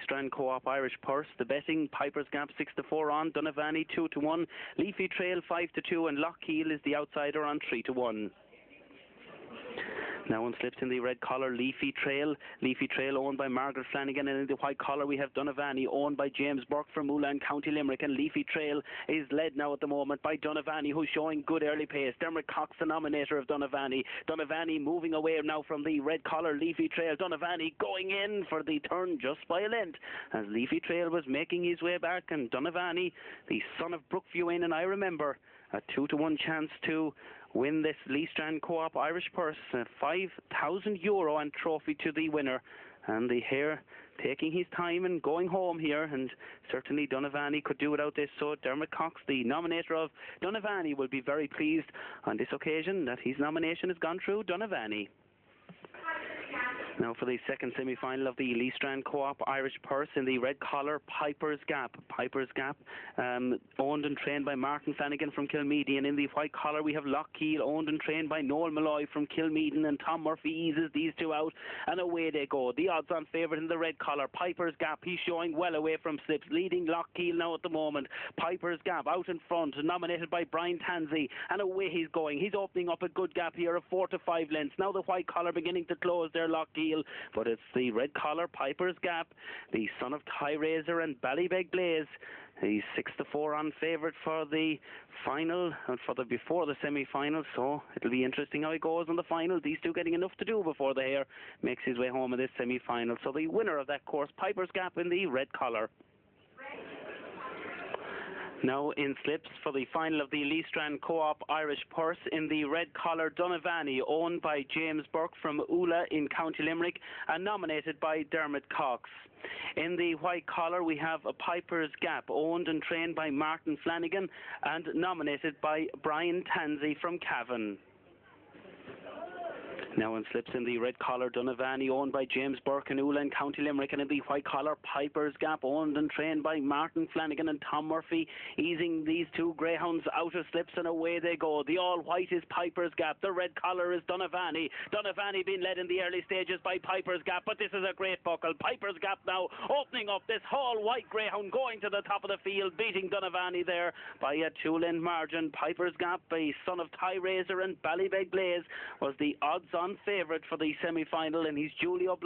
Strand Co-op Irish Purse. The betting, Piper's Gap 6-4 on, Dunavanny 2-1, Leafy Trail 5-2, and Lockheil is the outsider on 3-1. Now one slips in the red collar, Leafy Trail. Leafy Trail owned by Margaret Flanagan, and in the white collar we have Dunavanny owned by James Burke from Moolah in County Limerick, and Leafy Trail is led now at the moment by Dunavanny, who's showing good early pace. Dermot Cox, the nominator of Dunavanny. Dunavanny moving away now from the red collar, Leafy Trail. Dunavanny going in for the turn just by a length as Leafy Trail was making his way back, and Dunavanny, the son of Brookview Inn, and I remember, a 2-1 chance to win this Lee Strand Co-op Irish Purse, €5,000 and trophy to the winner. And the hare taking his time and going home here, and certainly Dunavanny could do without this. So Dermot Cox, the nominator of Dunavanny, will be very pleased on this occasion that his nomination has gone through Dunavanny. Now for the second semi-final of the Lee Strand Co-op Irish Purse, in the red collar, Piper's Gap. Piper's Gap, owned and trained by Martin Flanagan from Kilmeedy, and in the white collar we have Lockheil, owned and trained by Noel Malloy from Kilmeeden, and Tom Murphy eases these two out, and away they go. The odds-on favourite in the red collar, Piper's Gap. He's showing well away from slips, leading Lockheil now at the moment. Piper's Gap out in front, nominated by Brian Tansey, and away he's going. He's opening up a good gap here of 4 to 5 lengths. Now the white collar beginning to close there, Lockheil, but it's the red collar, Piper's Gap, the son of Ty Razor and Ballybeg Blaze. He's 6-4 on favourite for the final and before the semi-final, so it'll be interesting how he goes in the final. These two getting enough to do before the hare makes his way home in this semi-final. So the winner of that course, Piper's Gap, in the red collar. Now in slips for the final of the Lee Strand Co-op Irish Purse, in the red collar, Dunavanny, owned by James Burke from Oola in County Limerick and nominated by Dermot Cox. In the white collar we have a Piper's Gap, owned and trained by Martin Flanagan and nominated by Brian Tansey from Cavan. Now in slips in the red collar, Dunavanny, owned by James Burke in Oola in County Limerick, and in the white collar, Piper's Gap, owned and trained by Martin Flanagan and Tom Murphy, easing these two greyhounds out of slips, and away they go. The all-white is Piper's Gap, the red collar is Dunavanny. Dunavanny being led in the early stages by Piper's Gap, but this is a great buckle. Piper's Gap now opening up this all-white greyhound, going to the top of the field, beating Dunavanny there by a 2-length margin. Piper's Gap, the son of Ty Razor and Ballybeg Blaze, was the odds-on favourite for the semi-final, and he's duly obliged